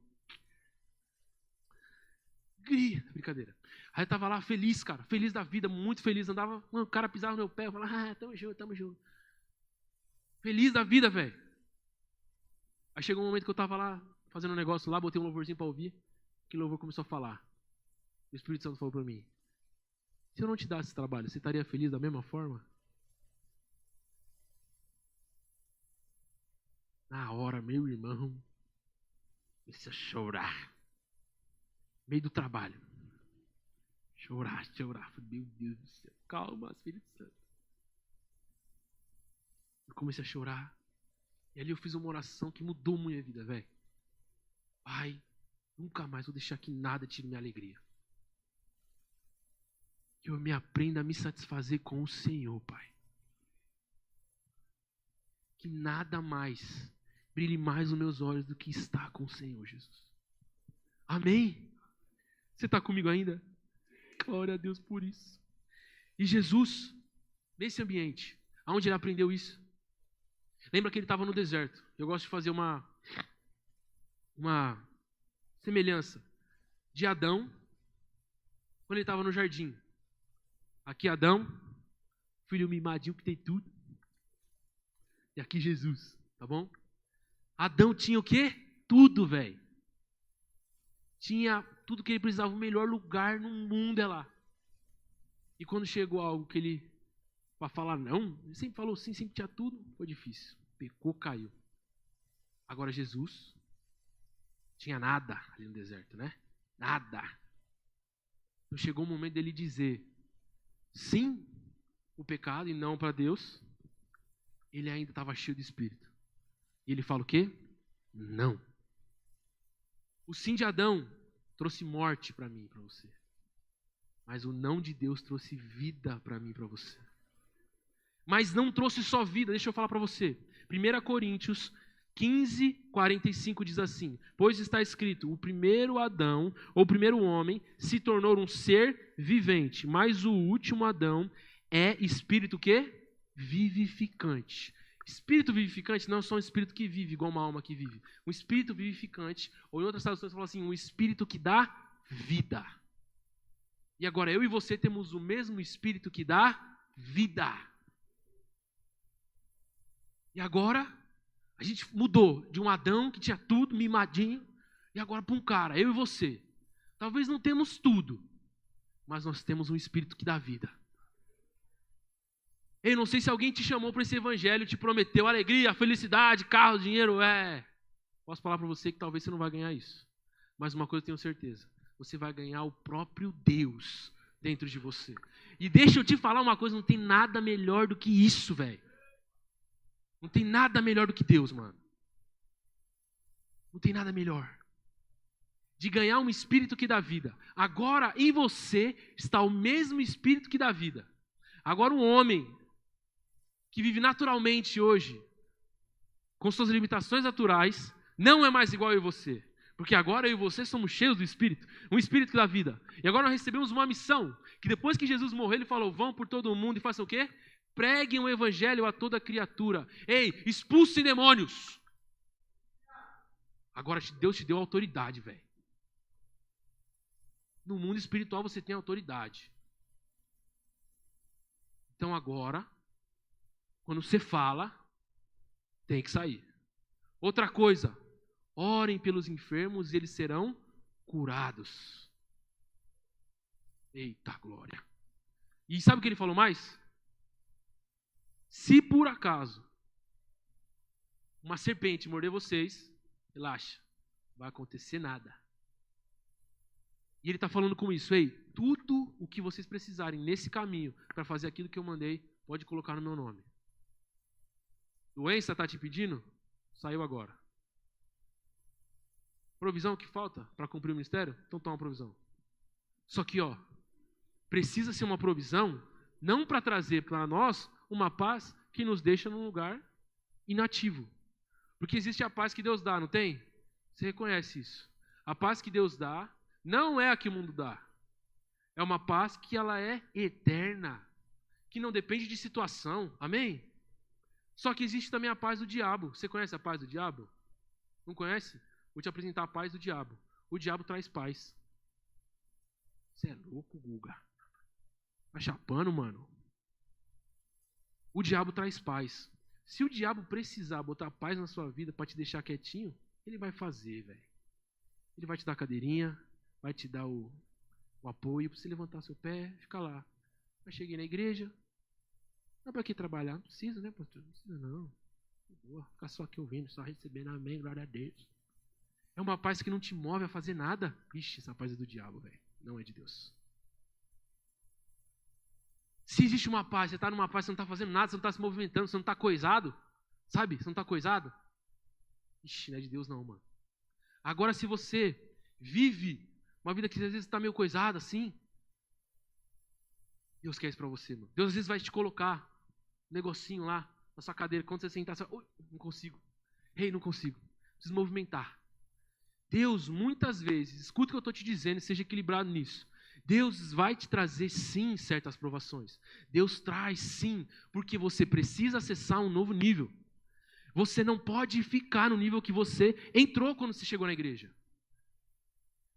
Brincadeira. Aí eu tava lá feliz, cara, feliz da vida, muito feliz. Andava, mano, o cara pisava no meu pé, eu falava, tamo junto, tamo junto. Feliz da vida, velho. Aí chegou um momento que eu tava lá, fazendo um negócio lá, botei um louvorzinho pra ouvir. Que louvor começou a falar. O Espírito Santo falou pra mim: se eu não te desse esse trabalho, você estaria feliz da mesma forma? Na hora, meu irmão, comecei a chorar. No meio do trabalho. Chorar. Falei, meu Deus do céu. Calma, Espírito Santo. Eu comecei a chorar. E ali eu fiz uma oração que mudou minha vida, velho. Pai, nunca mais vou deixar que nada tire minha alegria. Que eu me aprenda a me satisfazer com o Senhor, Pai. Que nada mais brilhe mais os meus olhos do que estar com o Senhor, Jesus. Amém? Você está comigo ainda? Glória a Deus por isso. E Jesus, nesse ambiente, aonde ele aprendeu isso? Lembra que ele estava no deserto. Eu gosto de fazer uma semelhança de Adão, quando ele estava no jardim. Aqui Adão, filho mimadinho que tem tudo. E aqui Jesus, tá bom? Adão tinha o quê? Tudo, velho. Tinha tudo que ele precisava, o melhor lugar no mundo é lá. E quando chegou algo que ele, para falar não, ele sempre falou sim, sempre tinha tudo, foi difícil. Pecou, caiu. Agora Jesus tinha nada ali no deserto, né? Nada. Então chegou o momento dele dizer sim o pecado e não para Deus. Ele ainda estava cheio de Espírito. E ele fala o quê? Não. O sim de Adão trouxe morte para mim e para você. Mas o não de Deus trouxe vida para mim e para você. Mas não trouxe só vida, deixa eu falar para você. 1 Coríntios 15, 45 diz assim: pois está escrito, o primeiro Adão, ou o primeiro homem, se tornou um ser vivente, mas o último Adão é espírito que? Vivificante. Espírito vivificante não é só um espírito que vive, igual uma alma que vive. Um espírito vivificante, ou em outras traduções fala assim, um espírito que dá vida. E agora eu e você temos o mesmo espírito que dá vida. E agora a gente mudou de um Adão que tinha tudo, mimadinho, e agora para um cara, eu e você. Talvez não temos tudo, mas nós temos um espírito que dá vida. Eu não sei se alguém te chamou para esse evangelho, te prometeu alegria, felicidade, carro, dinheiro, Posso falar para você que talvez você não vai ganhar isso. Mas uma coisa eu tenho certeza, você vai ganhar o próprio Deus dentro de você. E deixa eu te falar uma coisa, não tem nada melhor do que isso, velho. Não tem nada melhor do que Deus, mano. Não tem nada melhor. De ganhar um espírito que dá vida. Agora, em você, está o mesmo espírito que dá vida. Agora, um homem que vive naturalmente hoje, com suas limitações naturais, não é mais igual eu e você. Porque agora eu e você somos cheios do Espírito. Um Espírito que dá vida. E agora nós recebemos uma missão. Que depois que Jesus morreu, ele falou, vão por todo o mundo e façam o quê? Preguem o evangelho a toda criatura. Ei, expulsem demônios. Agora Deus te deu autoridade, velho. No mundo espiritual você tem autoridade. Então agora, quando você fala, tem que sair. Outra coisa, orem pelos enfermos e eles serão curados. Eita glória. E sabe o que ele falou mais? Se por acaso uma serpente morder vocês, relaxa, não vai acontecer nada. E ele está falando com isso, ei, tudo o que vocês precisarem nesse caminho para fazer aquilo que eu mandei, pode colocar no meu nome. Doença está te pedindo? Saiu agora. Provisão que falta para cumprir o ministério? Então toma provisão. Só que, precisa ser uma provisão não para trazer para nós uma paz que nos deixa num lugar inativo. Porque existe a paz que Deus dá, não tem? Você reconhece isso. A paz que Deus dá não é a que o mundo dá. É uma paz que ela é eterna, que não depende de situação. Amém? Só que existe também a paz do diabo. Você conhece a paz do diabo? Não conhece? Vou te apresentar a paz do diabo. O diabo traz paz. Você é louco, Guga. Tá chapando, mano. O diabo traz paz. Se o diabo precisar botar paz na sua vida para te deixar quietinho, ele vai fazer, velho. Ele vai te dar a cadeirinha, vai te dar o apoio para você levantar seu pé, ficar lá. Eu cheguei na igreja. Não é para que trabalhar? Não precisa, né, pastor? Não precisa, não. Boa, ficar só aqui ouvindo, só recebendo amém, glória a Deus. É uma paz que não te move a fazer nada. Ixi, essa paz é do diabo, velho. Não é de Deus. Se existe uma paz, você está numa paz, você não está fazendo nada, você não está se movimentando, você não está coisado, sabe? Você não está coisado. Ixi, não é de Deus não, mano. Agora, se você vive uma vida que às vezes está meio coisada assim, Deus quer isso para você, mano. Deus às vezes vai te colocar um negocinho lá na sua cadeira, quando você sentar, você fala, não consigo. Não consigo. Preciso movimentar. Deus, muitas vezes, escuta o que eu estou te dizendo e seja equilibrado nisso. Deus vai te trazer, sim, certas provações. Deus traz, sim, porque você precisa acessar um novo nível. Você não pode ficar no nível que você entrou quando você chegou na igreja.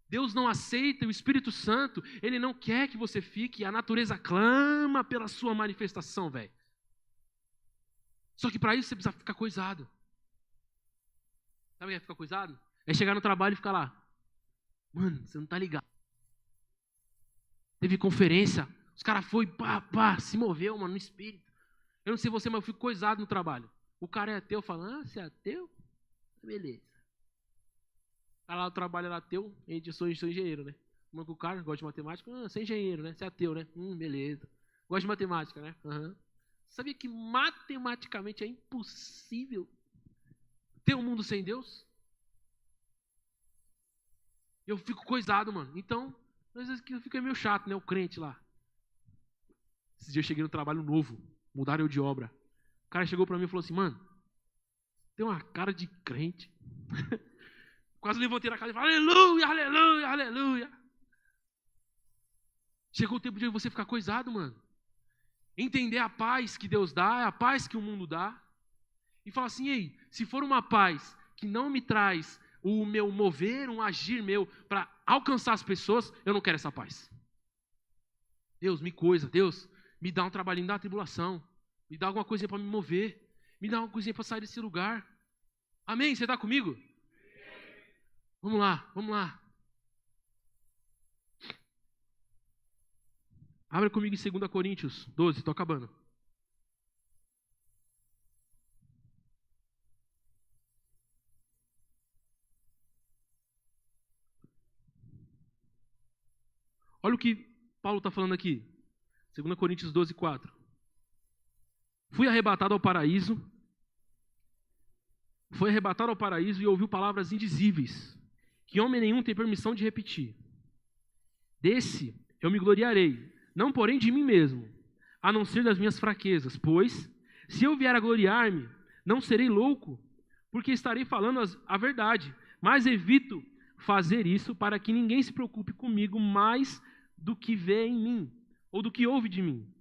Deus não aceita, o Espírito Santo, Ele não quer que você fique, a natureza clama pela sua manifestação, velho. Só que para isso você precisa ficar coisado. Sabe o que é ficar coisado? É chegar no trabalho e ficar lá. Mano, você não tá ligado. Teve conferência, os caras foram, se moveu, mano, no espírito. Eu não sei você, mas eu fico coisado no trabalho. O cara é ateu, fala, você é ateu? Beleza. O cara lá do trabalho era ateu, eu sou engenheiro, né? O cara gosta de matemática, você é engenheiro, né? Você é ateu, né? Beleza. Gosta de matemática, né? Uhum. Sabia que matematicamente é impossível ter um mundo sem Deus? Eu fico coisado, mano. Então, às vezes eu fico meio chato, né? O crente lá. Esse dia eu cheguei no trabalho novo, mudaram eu de obra. O cara chegou pra mim e falou assim, mano, tem uma cara de crente. Quase levantei na casa e falei, aleluia, aleluia, aleluia. Chegou o tempo de você ficar coisado, mano. Entender a paz que Deus dá, a paz que o mundo dá. E falar assim, ei, se for uma paz que não me traz o meu mover, um agir meu para alcançar as pessoas, eu não quero essa paz. Deus, me coisa, Deus, me dá um trabalhinho da tribulação, me dá alguma coisinha para me mover, me dá uma coisinha para sair desse lugar. Amém? Você está comigo? Vamos lá, vamos lá. Abra comigo em 2 Coríntios 12, estou acabando. Olha o que Paulo está falando aqui. 2 Coríntios 12, 4. Foi arrebatado ao paraíso e ouviu palavras indizíveis, que homem nenhum tem permissão de repetir. Desse eu me gloriarei, não porém de mim mesmo, a não ser das minhas fraquezas, pois, se eu vier a gloriar-me, não serei louco, porque estarei falando a verdade, mas evito fazer isso para que ninguém se preocupe comigo mais do que vê em mim, ou do que ouve de mim,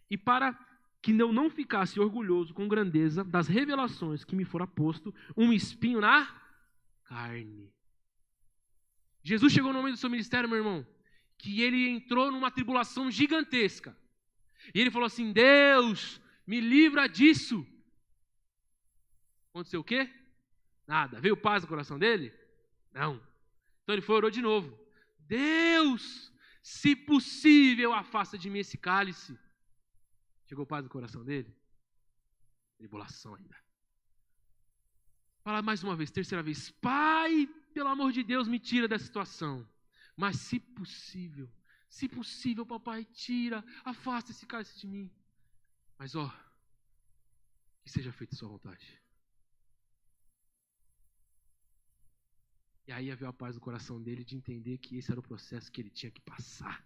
e para que eu não ficasse orgulhoso com grandeza das revelações que me fora posto um espinho na carne. Jesus chegou no momento do seu ministério, meu irmão, que ele entrou numa tribulação gigantesca. E ele falou assim, Deus, me livra disso. Aconteceu o quê? Nada. Veio paz no coração dele? Não. Então ele foi e orou de novo. Deus, se possível, afasta de mim esse cálice. Chegou paz no coração dele? Tribulação ainda. Fala mais uma vez, terceira vez. Pai, pelo amor de Deus, me tira dessa situação. Mas se possível, papai, tira, afasta esse cálice de mim. Mas que seja feita a sua vontade. E aí havia a paz no coração dele de entender que esse era o processo que ele tinha que passar.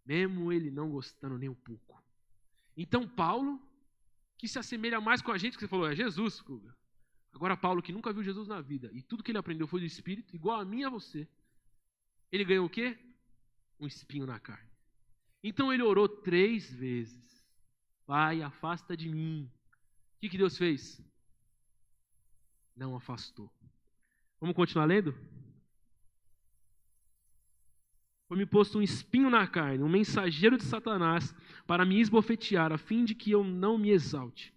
Mesmo ele não gostando nem um pouco. Então Paulo, que se assemelha mais com a gente, que você falou, é Jesus, Guga. Agora Paulo, que nunca viu Jesus na vida, e tudo que ele aprendeu foi do Espírito, igual a mim e a você. Ele ganhou o quê? Um espinho na carne. Então ele orou 3 vezes. Pai, afasta de mim. O que Deus fez? Não afastou. Vamos continuar lendo? Foi-me posto um espinho na carne, um mensageiro de Satanás, para me esbofetear, a fim de que eu não me exalte.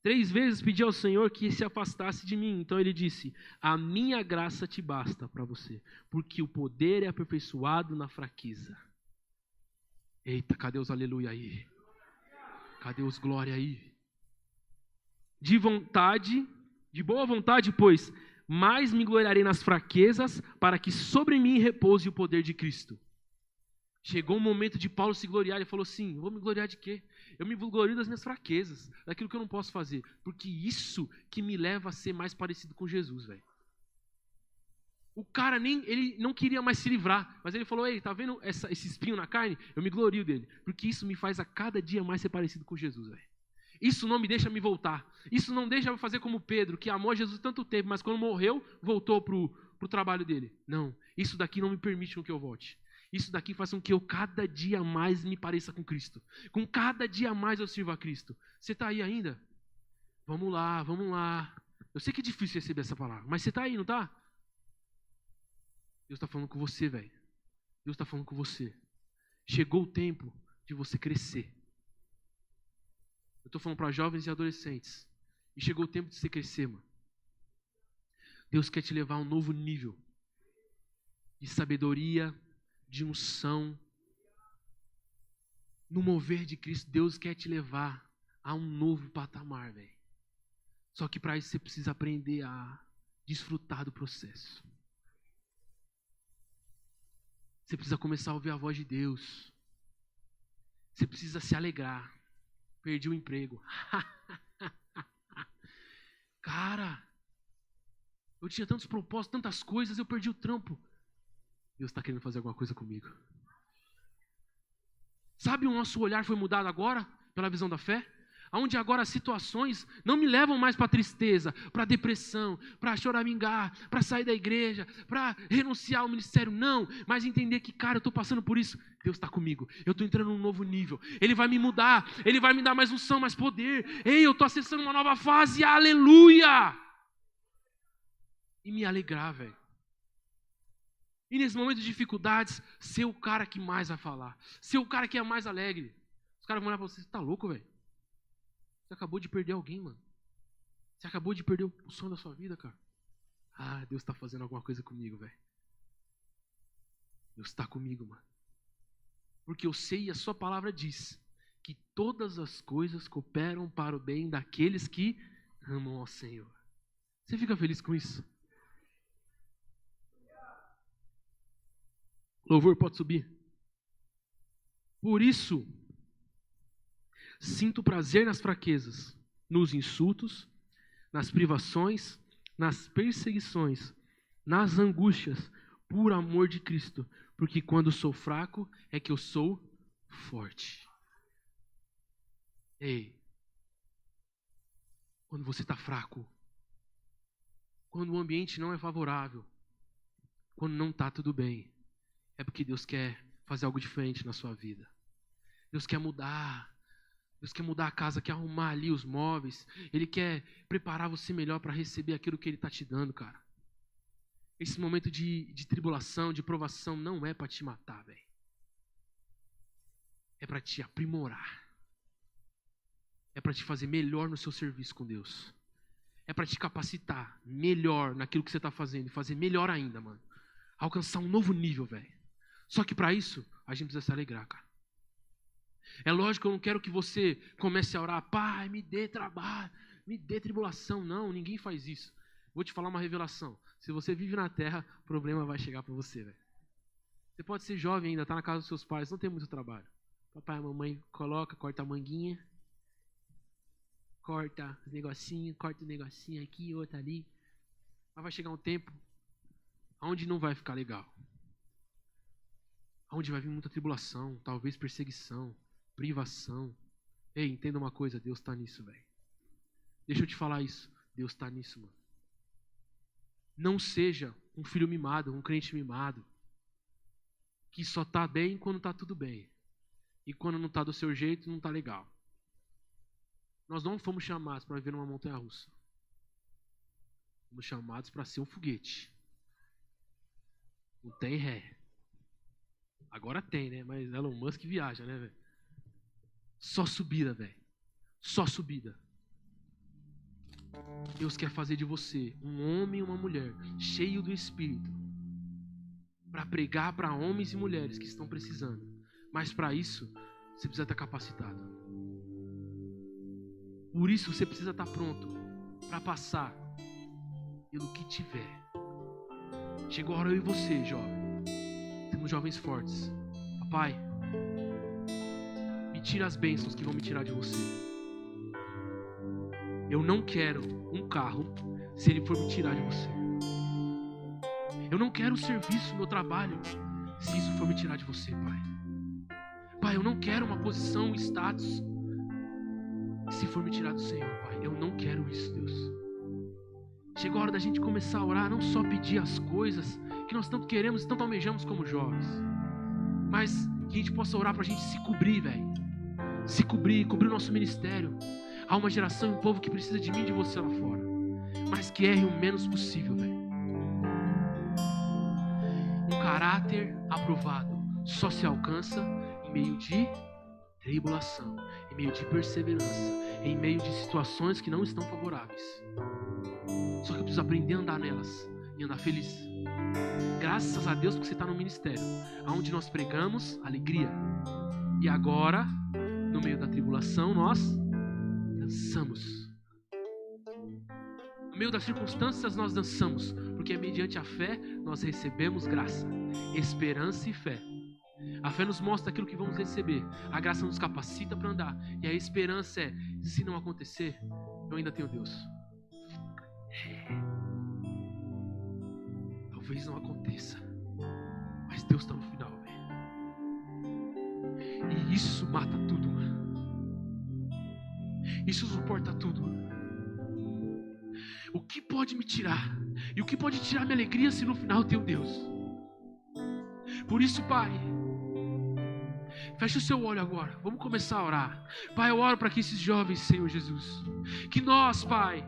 3 vezes pedi ao Senhor que se afastasse de mim. Então ele disse: a minha graça te basta para você, porque o poder é aperfeiçoado na fraqueza. Eita, cadê os aleluia aí? Cadê os glória aí? De boa vontade, pois, mais me gloriarei nas fraquezas, para que sobre mim repouse o poder de Cristo. Chegou um momento de Paulo se gloriar, ele falou assim: vou me gloriar de quê? Eu me glorio das minhas fraquezas, daquilo que eu não posso fazer, porque isso que me leva a ser mais parecido com Jesus, velho. O cara ele não queria mais se livrar, mas ele falou: ei, tá vendo esse espinho na carne? Eu me glorio dele, porque isso me faz a cada dia mais ser parecido com Jesus, velho. Isso não me deixa me voltar. Isso não deixa eu fazer como Pedro, que amou Jesus tanto tempo, mas quando morreu, voltou pro trabalho dele. Não, isso daqui não me permite com que eu volte. Isso daqui faz com que eu cada dia mais me pareça com Cristo. Com cada dia mais eu sirva a Cristo. Você está aí ainda? Vamos lá, vamos lá. Eu sei que é difícil receber essa palavra, mas você está aí, não está? Deus está falando com você, velho. Deus está falando com você. Chegou o tempo de você crescer. Eu estou falando para jovens e adolescentes. E chegou o tempo de você crescer, mano. Deus quer te levar a um novo nível de sabedoria, de unção. No mover de Cristo, Deus quer te levar a um novo patamar, velho. Só que para isso você precisa aprender a desfrutar do processo. Você precisa começar a ouvir a voz de Deus. Você precisa se alegrar. Perdi o emprego. Cara, eu tinha tantos propósitos, tantas coisas, eu perdi o trampo. Deus está querendo fazer alguma coisa comigo. Sabe, o nosso olhar foi mudado agora, pela visão da fé? Onde agora as situações não me levam mais para tristeza, para depressão, para choramingar, para sair da igreja, para renunciar ao ministério, não, mas entender que, cara, eu estou passando por isso, Deus está comigo, eu estou entrando num novo nível, Ele vai me mudar, Ele vai me dar mais unção, mais poder, ei, eu estou acessando uma nova fase, aleluia! E me alegrar, velho. E nesse momento de dificuldades, ser o cara que mais vai falar, ser o cara que é mais alegre. Os caras vão olhar para você: você está louco, velho? Você acabou de perder alguém, mano. Você acabou de perder o sonho da sua vida, cara. Ah, Deus está fazendo alguma coisa comigo, velho. Deus está comigo, mano. Porque eu sei, e a sua palavra diz, que todas as coisas cooperam para o bem daqueles que amam ao Senhor. Você fica feliz com isso? Louvor, pode subir. Por isso, sinto prazer nas fraquezas, nos insultos, nas privações, nas perseguições, nas angústias, por amor de Cristo. Porque quando sou fraco, é que eu sou forte. Ei, quando você está fraco, quando o ambiente não é favorável, quando não está tudo bem, é porque Deus quer fazer algo diferente na sua vida. Deus quer mudar. Deus quer mudar a casa, quer arrumar ali os móveis. Ele quer preparar você melhor para receber aquilo que Ele está te dando, cara. Esse momento de tribulação, de provação, não é para te matar, velho. É para te aprimorar. É para te fazer melhor no seu serviço com Deus. É para te capacitar melhor naquilo que você está fazendo. E fazer melhor ainda, mano. Alcançar um novo nível, velho. Só que para isso, a gente precisa se alegrar, cara. É lógico que eu não quero que você comece a orar: Pai, me dê trabalho, me dê tribulação. Não, ninguém faz isso. Vou te falar uma revelação. Se você vive na terra, o problema vai chegar para você, velho. Você pode ser jovem ainda, tá na casa dos seus pais, não tem muito trabalho. Papai e mamãe corta a manguinha, corta os negocinhos, corta o negocinho aqui, outro ali. Mas vai chegar um tempo onde não vai ficar legal. Onde vai vir muita tribulação, talvez perseguição, privação. Ei, entenda uma coisa, Deus está nisso, velho. Deixa eu te falar isso. Deus está nisso, mano. Não seja um filho mimado, um crente mimado, que só está bem quando está tudo bem. E quando não está do seu jeito, não está legal. Nós não fomos chamados para viver numa montanha-russa. Fomos chamados para ser um foguete. Não tem ré. Agora tem, né? Mas Elon Musk viaja, né, velho? Só subida, velho. Só subida. Deus quer fazer de você um homem e uma mulher cheio do Espírito para pregar para homens e mulheres que estão precisando. Mas para isso, você precisa estar capacitado. Por isso, você precisa estar pronto para passar pelo que tiver. Chegou a hora eu e você, jovem. Temos jovens fortes. Papai, me tira as bênçãos que vão me tirar de você. Eu não quero um carro se ele for me tirar de você. Eu não quero serviço no meu trabalho se isso for me tirar de você, Pai. Pai, eu não quero uma posição, um status se for me tirar do Senhor, Pai. Eu não quero isso, Deus. Chegou a hora da gente começar a orar, não só pedir as coisas que nós tanto queremos e tanto almejamos como jovens, mas que a gente possa orar pra gente se cobrir, velho. Se cobrir o nosso ministério. Há uma geração e um povo que precisa de mim e de você lá fora, mas que erre o menos possível, velho. Um caráter aprovado só se alcança em meio de tribulação, em meio de perseverança, em meio de situações que não estão favoráveis. Só que eu preciso aprender a andar nelas e andar feliz. Graças a Deus porque você está no ministério, onde nós pregamos alegria. E agora, no meio da tribulação, nós dançamos. No meio das circunstâncias nós dançamos, porque mediante a fé nós recebemos graça, esperança e fé. A fé nos mostra aquilo que vamos receber, a graça nos capacita para andar, e a esperança é, se não acontecer, eu ainda tenho Deus. Talvez não aconteça, mas Deus está no final, velho. E isso mata tudo, mano. Isso suporta tudo. O que pode me tirar? E o que pode tirar minha alegria se no final eu tenho Deus? Por isso, Pai, feche o seu olho agora. Vamos começar a orar. Pai, eu oro para que esses jovens, Senhor Jesus, que nós, Pai,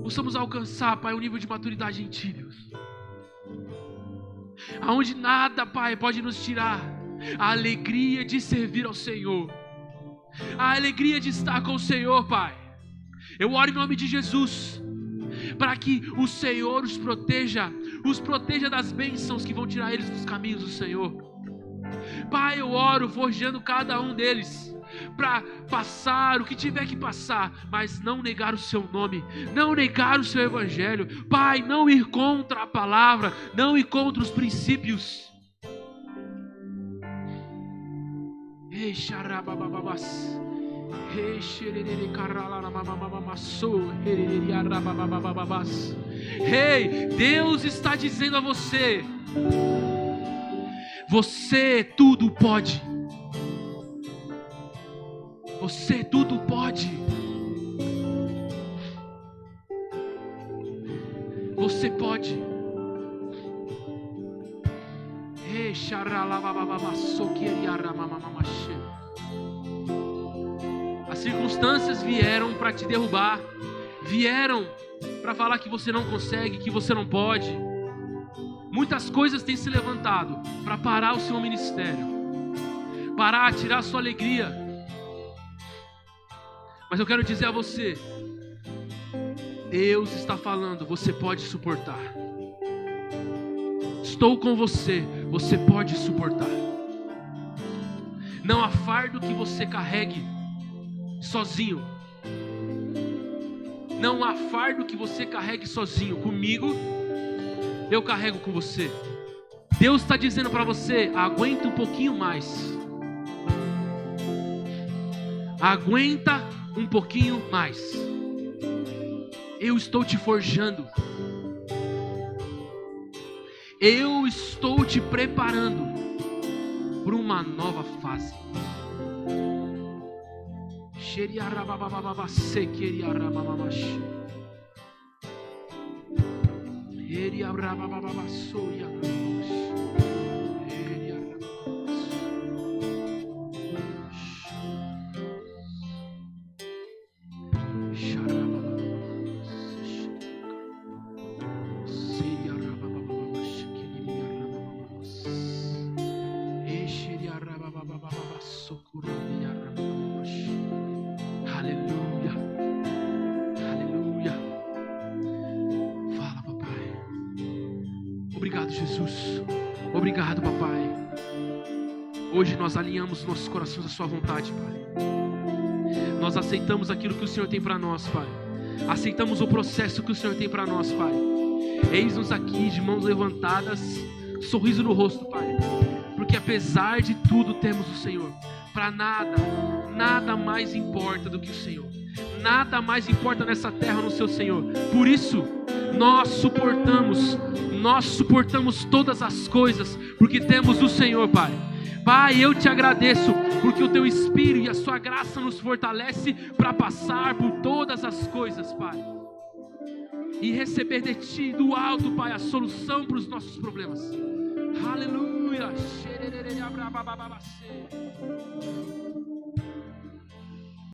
possamos alcançar, Pai, um nível de maturidade em Ti, Deus. Aonde nada, Pai, pode nos tirar a alegria de servir ao Senhor. A alegria de estar com o Senhor, Pai. Eu oro em nome de Jesus, para que o Senhor os proteja das bênçãos que vão tirar eles dos caminhos do Senhor. Pai, eu oro forjando cada um deles, para passar o que tiver que passar, mas não negar o seu nome, não negar o seu evangelho. Pai, não ir contra a palavra, não ir contra os princípios. Ei, Deus está dizendo a você: você tudo pode. Você tudo pode. Você pode. As circunstâncias vieram para te derrubar, vieram para falar que você não consegue, que você não pode. Muitas coisas têm se levantado para parar o seu ministério, parar, tirar a sua alegria. Mas eu quero dizer a você, Deus está falando, você pode suportar. Estou com você, você pode suportar. Não há fardo que você carregue sozinho. Não há fardo que você carregue sozinho. Comigo, eu carrego com você. Deus está dizendo para você, aguenta um pouquinho mais. Aguenta um pouquinho mais. Eu estou te forjando. Eu estou te preparando para uma nova fase. Jesus. Obrigado, papai. Hoje nós alinhamos nossos corações à sua vontade, Pai. Nós aceitamos aquilo que o Senhor tem para nós, Pai. Aceitamos o processo que o Senhor tem para nós, Pai. Eis-nos aqui de mãos levantadas, sorriso no rosto, Pai. Porque apesar de tudo temos o Senhor. Para nada mais importa do que o Senhor. Nada mais importa nessa terra no seu Senhor. Por isso, nós suportamos todas as coisas, porque temos o Senhor, Pai. Pai, eu te agradeço, porque o teu Espírito e a sua graça nos fortalece para passar por todas as coisas, Pai. E receber de ti, do alto, Pai, a solução para os nossos problemas. Aleluia.